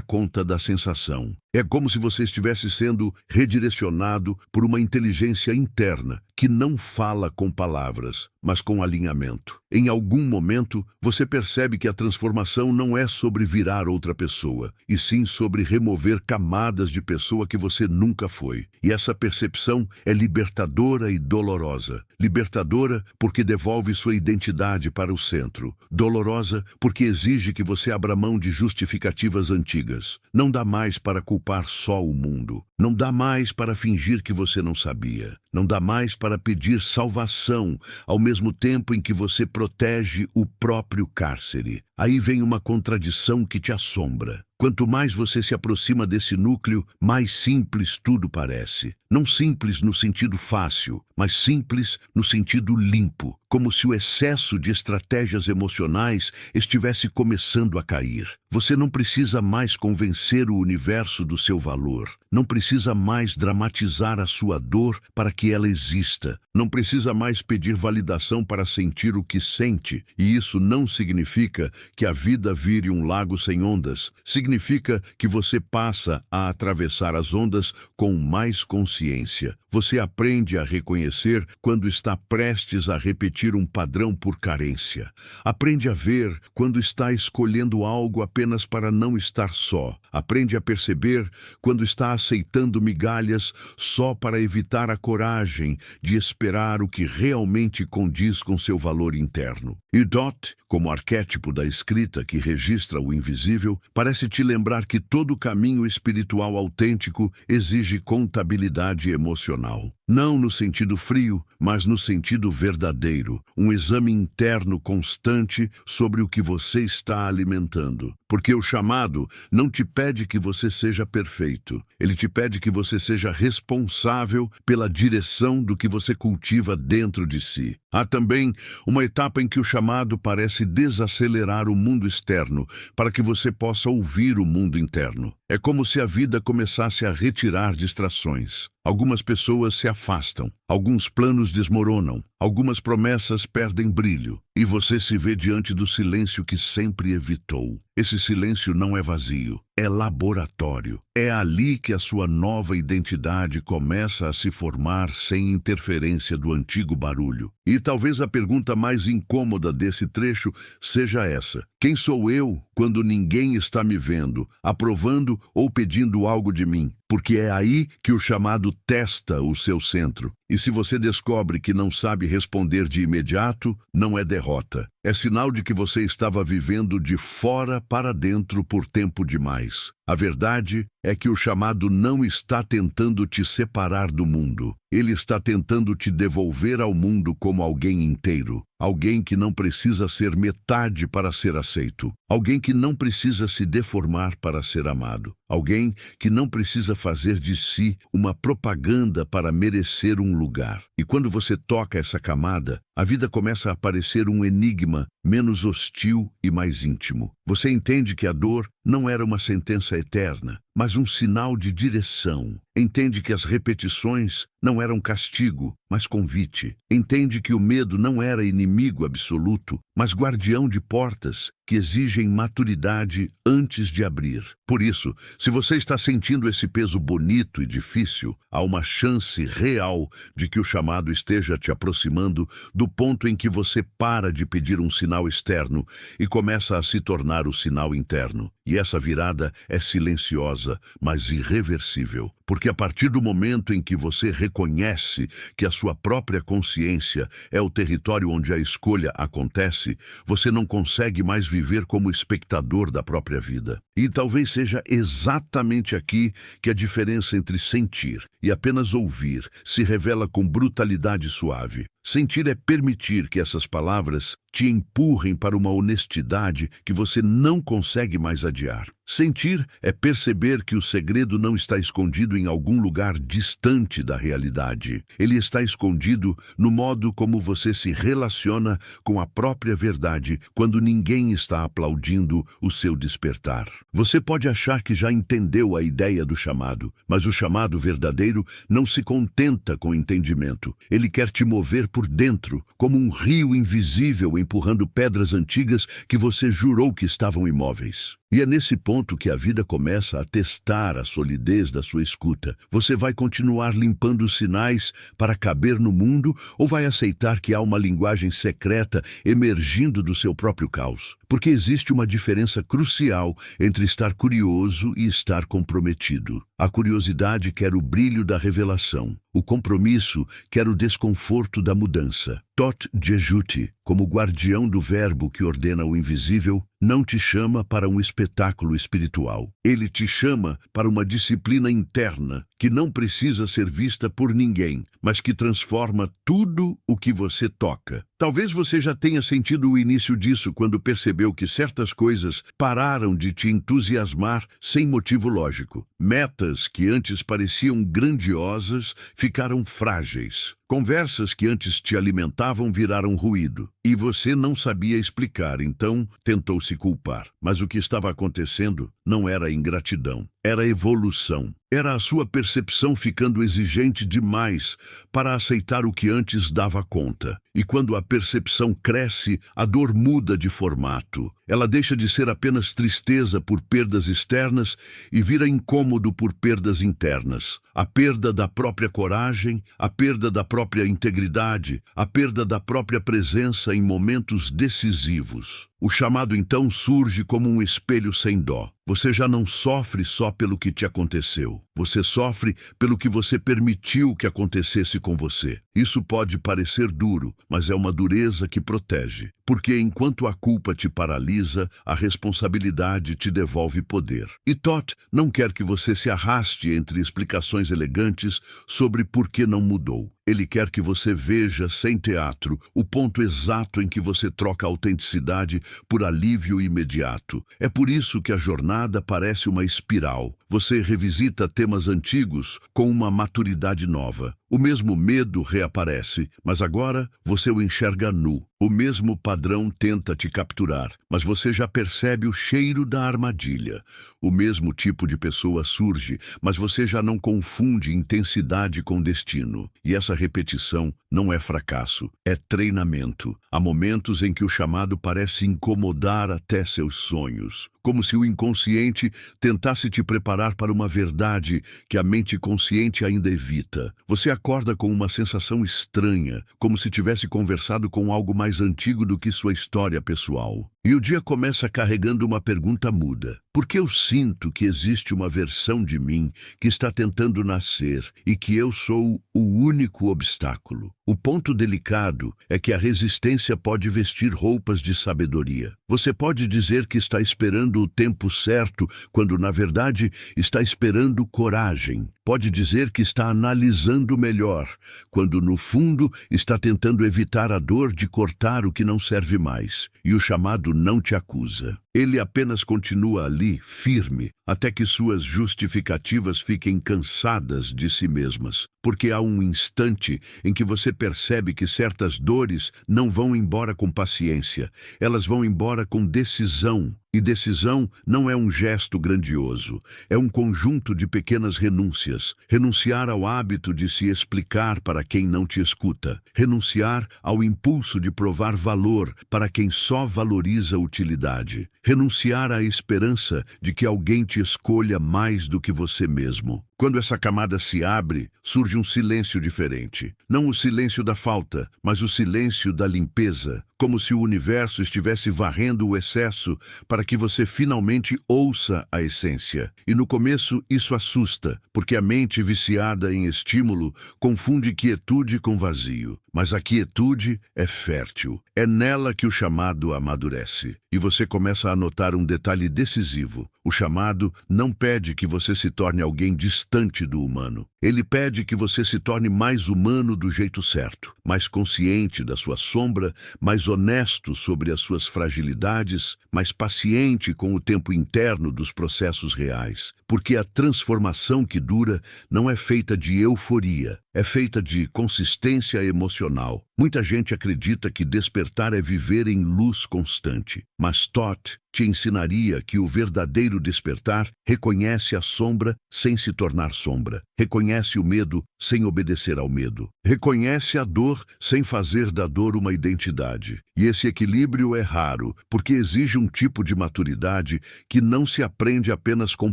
conta da sensação. É como se você estivesse sendo redirecionado por uma inteligência interna que não fala com palavras, mas com alinhamento. Em algum momento, você percebe que a transformação não é sobre virar outra pessoa, e sim sobre remover camadas de pessoa que você nunca foi. E essa percepção é libertadora e dolorosa. Libertadora porque devolve sua identidade para o centro. Dolorosa porque exige que você abra mão de justificativas antigas. Não dá mais para culpar só o mundo. Não dá mais para fingir que você não sabia. Não dá mais para pedir salvação, ao mesmo tempo em que você protege o próprio cárcere. Aí vem uma contradição que te assombra. Quanto mais você se aproxima desse núcleo, mais simples tudo parece. Não simples no sentido fácil, mas simples no sentido limpo, como se o excesso de estratégias emocionais estivesse começando a cair. Você não precisa mais convencer o universo do seu valor. Não precisa mais dramatizar a sua dor para que ela exista. Não precisa mais pedir validação para sentir o que sente. E isso não significa que a vida vire um lago sem ondas. Significa que você passa a atravessar as ondas com mais consciência. Você aprende a reconhecer quando está prestes a repetir um padrão por carência. Aprende a ver quando está escolhendo algo apenas para não estar só. Aprende a perceber quando está aceitando migalhas só para evitar a coragem de esperar o que realmente condiz com seu valor interno. E Dot, como arquétipo da escrita que registra o invisível, parece te lembrar que todo caminho espiritual autêntico exige contabilidade emocional. Não no sentido frio, mas no sentido verdadeiro. Um exame interno constante sobre o que você está alimentando. Porque o chamado não te pede que você seja perfeito. Ele te pede que você seja responsável pela direção do que você cultiva dentro de si. Há também uma etapa em que o chamado parece desacelerar o mundo externo para que você possa ouvir o mundo interno. É como se a vida começasse a retirar distrações. Algumas pessoas se afastam, alguns planos desmoronam, algumas promessas perdem brilho, e você se vê diante do silêncio que sempre evitou. Esse silêncio não é vazio, é laboratório. É ali que a sua nova identidade começa a se formar sem interferência do antigo barulho. E talvez a pergunta mais incômoda desse trecho seja essa: quem sou eu quando ninguém está me vendo, aprovando ou pedindo algo de mim? Porque é aí que o chamado testa o seu centro. E se você descobre que não sabe responder de imediato, não é derrota. É sinal de que você estava vivendo de fora para dentro por tempo demais. A verdade é que o chamado não está tentando te separar do mundo. Ele está tentando te devolver ao mundo como alguém inteiro. Alguém que não precisa ser metade para ser aceito. Alguém que não precisa se deformar para ser amado. Alguém que não precisa fazer de si uma propaganda para merecer um lugar. E quando você toca essa camada, a vida começa a parecer um enigma menos hostil e mais íntimo. Você entende que a dor não era uma sentença eterna, mas um sinal de direção. Entende que as repetições não eram castigo, mas convite. Entende que o medo não era inimigo absoluto, mas guardião de portas que exigem maturidade antes de abrir. Por isso, se você está sentindo esse peso bonito e difícil, há uma chance real de que o chamado esteja te aproximando do ponto em que você para de pedir um sinal externo e começa a se tornar o sinal interno. E essa virada é silenciosa, mas irreversível, porque a partir do momento em que você reconhece que a sua própria consciência é o território onde a escolha acontece, você não consegue mais viver como espectador da própria vida. E talvez seja exatamente aqui que a diferença entre sentir e apenas ouvir se revela com brutalidade suave. Sentir é permitir que essas palavras te empurrem para uma honestidade que você não consegue mais adiar. Sentir é perceber que o segredo não está escondido em algum lugar distante da realidade. Ele está escondido no modo como você se relaciona com a própria verdade quando ninguém está aplaudindo o seu despertar. Você pode achar que já entendeu a ideia do chamado, mas o chamado verdadeiro não se contenta com entendimento. Ele quer te mover por dentro, como um rio invisível empurrando pedras antigas que você jurou que estavam imóveis. E é nesse ponto que a vida começa a testar a solidez da sua escuta. Você vai continuar limpando os sinais para caber no mundo ou vai aceitar que há uma linguagem secreta emergindo do seu próprio caos? Porque existe uma diferença crucial entre estar curioso e estar comprometido. A curiosidade quer o brilho da revelação. O compromisso quer o desconforto da mudança. Tot Jejuti, como guardião do verbo que ordena o invisível, não te chama para um espetáculo espiritual. Ele te chama para uma disciplina interna que não precisa ser vista por ninguém, mas que transforma tudo o que você toca. Talvez você já tenha sentido o início disso quando percebeu que certas coisas pararam de te entusiasmar sem motivo lógico. Metas que antes pareciam grandiosas ficaram frágeis. Conversas que antes te alimentavam viraram ruído. E você não sabia explicar, então tentou se culpar. Mas o que estava acontecendo não era ingratidão, era evolução. Era a sua percepção ficando exigente demais para aceitar o que antes dava conta. E quando a percepção cresce, a dor muda de formato. Ela deixa de ser apenas tristeza por perdas externas e vira incômodo por perdas internas. A perda da própria coragem, a perda da própria integridade, a perda da própria presença em momentos decisivos. O chamado então surge como um espelho sem dó. Você já não sofre só pelo que te aconteceu. Você sofre pelo que você permitiu que acontecesse com você. Isso pode parecer duro, mas é uma dureza que protege. Porque enquanto a culpa te paralisa, a responsabilidade te devolve poder. E Tot não quer que você se arraste entre explicações elegantes sobre por que não mudou. Ele quer que você veja, sem teatro, o ponto exato em que você troca a autenticidade por alívio imediato. É por isso que a jornada parece uma espiral. Você revisita temas antigos com uma maturidade nova. O mesmo medo reaparece, mas agora você o enxerga nu. O mesmo padrão tenta te capturar, mas você já percebe o cheiro da armadilha. O mesmo tipo de pessoa surge, mas você já não confunde intensidade com destino. E essa repetição não é fracasso, é treinamento. Há momentos em que o chamado parece incomodar até seus sonhos, como se o inconsciente tentasse te preparar para uma verdade que a mente consciente ainda evita. Você acorda com uma sensação estranha, como se tivesse conversado com algo mais antigo do que sua história pessoal. E o dia começa carregando uma pergunta muda. Por que eu sinto que existe uma versão de mim que está tentando nascer e que eu sou o único obstáculo? O ponto delicado é que a resistência pode vestir roupas de sabedoria. Você pode dizer que está esperando o tempo certo, quando na verdade está esperando coragem. Pode dizer que está analisando melhor, quando no fundo está tentando evitar a dor de cortar o que não serve mais. E o chamado não te acusa. Ele apenas continua ali, firme, até que suas justificativas fiquem cansadas de si mesmas. Porque há um instante em que você percebe que certas dores não vão embora com paciência, elas vão embora com decisão. E decisão não é um gesto grandioso, é um conjunto de pequenas renúncias. Renunciar ao hábito de se explicar para quem não te escuta. Renunciar ao impulso de provar valor para quem só valoriza utilidade. Renunciar à esperança de que alguém te escolha mais do que você mesmo. Quando essa camada se abre, surge um silêncio diferente. Não o silêncio da falta, mas o silêncio da limpeza, como se o universo estivesse varrendo o excesso para que você finalmente ouça a essência. E no começo isso assusta, porque a mente viciada em estímulo confunde quietude com vazio. Mas a quietude é fértil. É nela que o chamado amadurece. E você começa a notar um detalhe decisivo. O chamado não pede que você se torne alguém distante do humano. Ele pede que você se torne mais humano do jeito certo, mais consciente da sua sombra, mais honesto sobre as suas fragilidades, mais paciente com o tempo interno dos processos reais. Porque a transformação que dura não é feita de euforia, é feita de consistência emocional. Muita gente acredita que despertar é viver em luz constante, mas Todd te ensinaria que o verdadeiro despertar reconhece a sombra sem se tornar sombra, reconhece o medo sem obedecer ao medo, reconhece a dor sem fazer da dor uma identidade. E esse equilíbrio é raro, porque exige um tipo de maturidade que não se aprende apenas com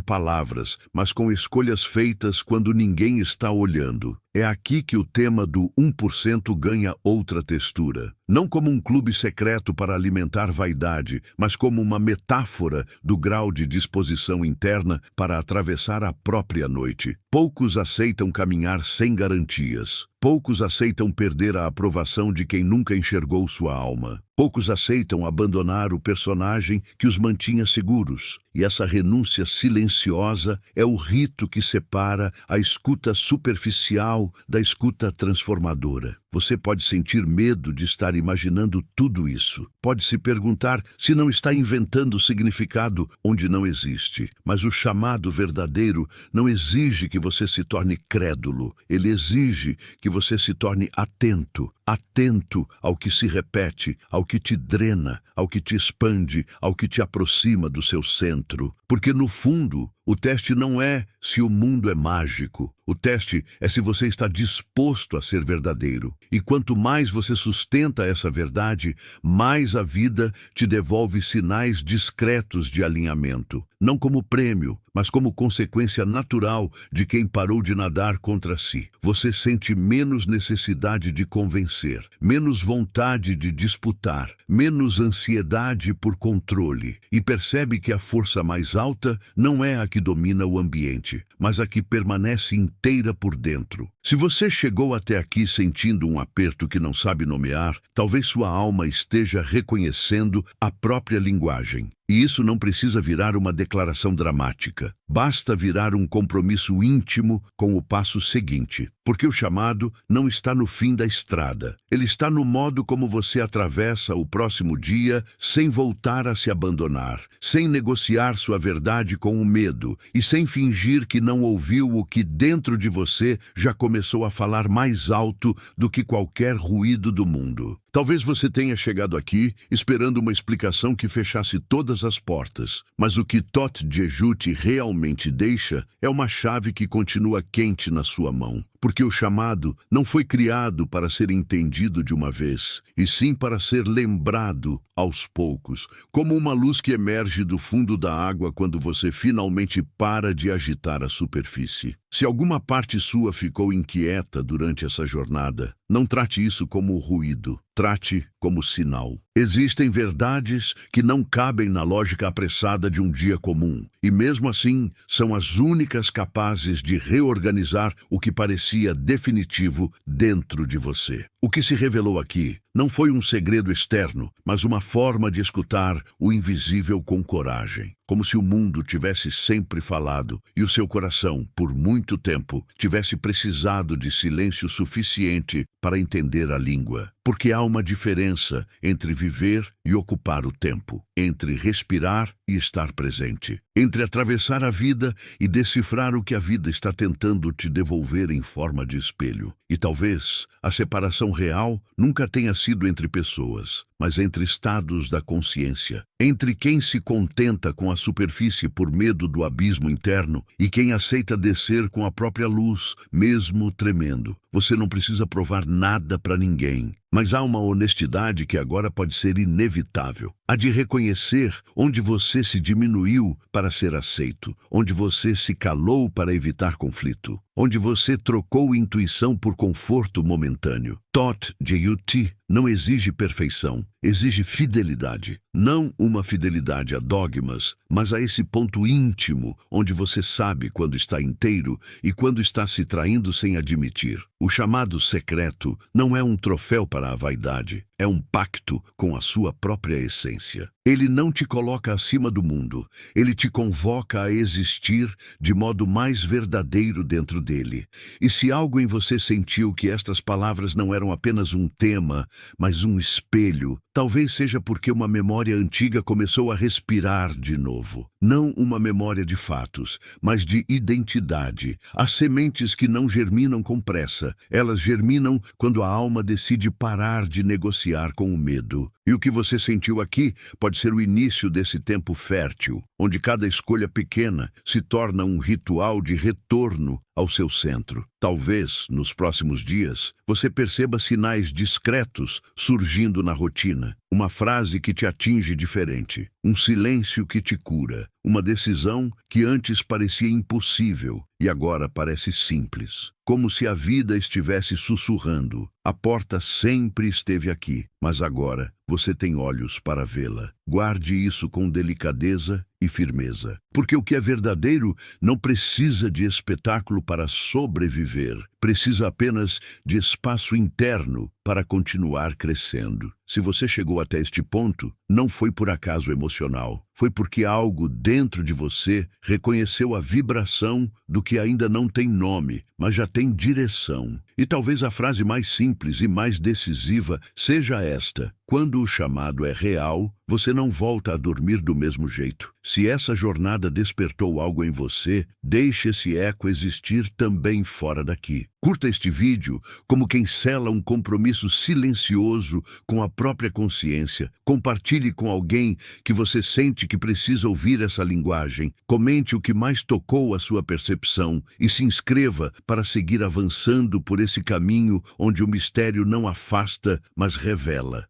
palavras, mas com escolhas feitas quando ninguém está olhando. É aqui que o tema do 1% ganha outra textura. Não como um clube secreto para alimentar vaidade, mas como uma metáfora do grau de disposição interna para atravessar a própria noite. Poucos aceitam caminhar sem garantias. Poucos aceitam perder a aprovação de quem nunca enxergou sua alma. Poucos aceitam abandonar o personagem que os mantinha seguros. E essa renúncia silenciosa é o rito que separa a escuta superficial da escuta transformadora. Você pode sentir medo de estar imaginando tudo isso. Pode se perguntar se não está inventando significado onde não existe. Mas o chamado verdadeiro não exige que você se torne crédulo. Ele exige que você se torne atento. Atento ao que se repete, ao que te drena, ao que te expande, ao que te aproxima do seu centro. Porque, no fundo, o teste não é se o mundo é mágico. O teste é se você está disposto a ser verdadeiro. E quanto mais você sustenta essa verdade, mais a vida te devolve sinais discretos de alinhamento. Não como prêmio, mas como consequência natural de quem parou de nadar contra si. Você sente menos necessidade de convencer, menos vontade de disputar, menos ansiedade por controle. E percebe que a força mais alta não é a que domina o ambiente, mas a que permanece inteira por dentro. Se você chegou até aqui sentindo um aperto que não sabe nomear, talvez sua alma esteja reconhecendo a própria linguagem. E isso não precisa virar uma declaração dramática. Basta virar um compromisso íntimo com o passo seguinte. Porque o chamado não está no fim da estrada. Ele está no modo como você atravessa o próximo dia sem voltar a se abandonar, sem negociar sua verdade com o medo e sem fingir que não ouviu o que dentro de você já começou a falar mais alto do que qualquer ruído do mundo. Talvez você tenha chegado aqui esperando uma explicação que fechasse todas as portas, mas o que Todd Jejuti realmente deixa é uma chave que continua quente na sua mão. Porque o chamado não foi criado para ser entendido de uma vez, e sim para ser lembrado aos poucos, como uma luz que emerge do fundo da água quando você finalmente para de agitar a superfície. Se alguma parte sua ficou inquieta durante essa jornada, não trate isso como ruído, trate como sinal. Existem verdades que não cabem na lógica apressada de um dia comum, e mesmo assim são as únicas capazes de reorganizar o que parecia definitivo dentro de você. O que se revelou aqui não foi um segredo externo, mas uma forma de escutar o invisível com coragem. Como se o mundo tivesse sempre falado e o seu coração, por muito tempo, tivesse precisado de silêncio suficiente para entender a língua. Porque há uma diferença entre viver e ocupar o tempo, entre respirar e estar presente, entre atravessar a vida e decifrar o que a vida está tentando te devolver em forma de espelho. E talvez a separação real nunca tenha sido entre pessoas, mas entre estados da consciência, entre quem se contenta com a superfície por medo do abismo interno e quem aceita descer com a própria luz, mesmo tremendo. Você não precisa provar nada para ninguém, mas há uma honestidade que agora pode ser inevitável. A de reconhecer onde você se diminuiu para ser aceito, onde você se calou para evitar conflito, onde você trocou intuição por conforto momentâneo. Todt Jut não exige perfeição, exige fidelidade. Não uma fidelidade a dogmas, mas a esse ponto íntimo, onde você sabe quando está inteiro e quando está se traindo sem admitir. O chamado secreto não é um troféu para a vaidade, é um pacto com a sua própria essência. Ele não te coloca acima do mundo, ele te convoca a existir de modo mais verdadeiro dentro dele. E se algo em você sentiu que estas palavras não eram apenas um tema, mas um espelho, talvez seja porque uma memória antiga começou a respirar de novo. Não uma memória de fatos, mas de identidade. As sementes que não germinam com pressa, elas germinam quando a alma decide parar de negociar com o medo. E o que você sentiu aqui pode ser o início desse tempo fértil, onde cada escolha pequena se torna um ritual de retorno ao seu centro. Talvez, nos próximos dias, você perceba sinais discretos surgindo na rotina. Uma frase que te atinge diferente, um silêncio que te cura, uma decisão que antes parecia impossível e agora parece simples. Como se a vida estivesse sussurrando. A porta sempre esteve aqui, mas agora você tem olhos para vê-la. Guarde isso com delicadeza e firmeza, porque o que é verdadeiro não precisa de espetáculo para sobreviver, precisa apenas de espaço interno para continuar crescendo. Se você chegou até este ponto, não foi por acaso emocional, foi porque algo dentro de você reconheceu a vibração do que ainda não tem nome, mas já tem direção. E talvez a frase mais simples e mais decisiva seja esta: quando o chamado é real, você não volta a dormir do mesmo jeito. Se essa jornada despertou algo em você, deixe esse eco existir também fora daqui. Curta este vídeo como quem sela um compromisso silencioso com a própria consciência. Compartilhe com alguém que você sente que precisa ouvir essa linguagem. Comente o que mais tocou a sua percepção e se inscreva para seguir avançando por esse caminho onde o mistério não afasta, mas revela.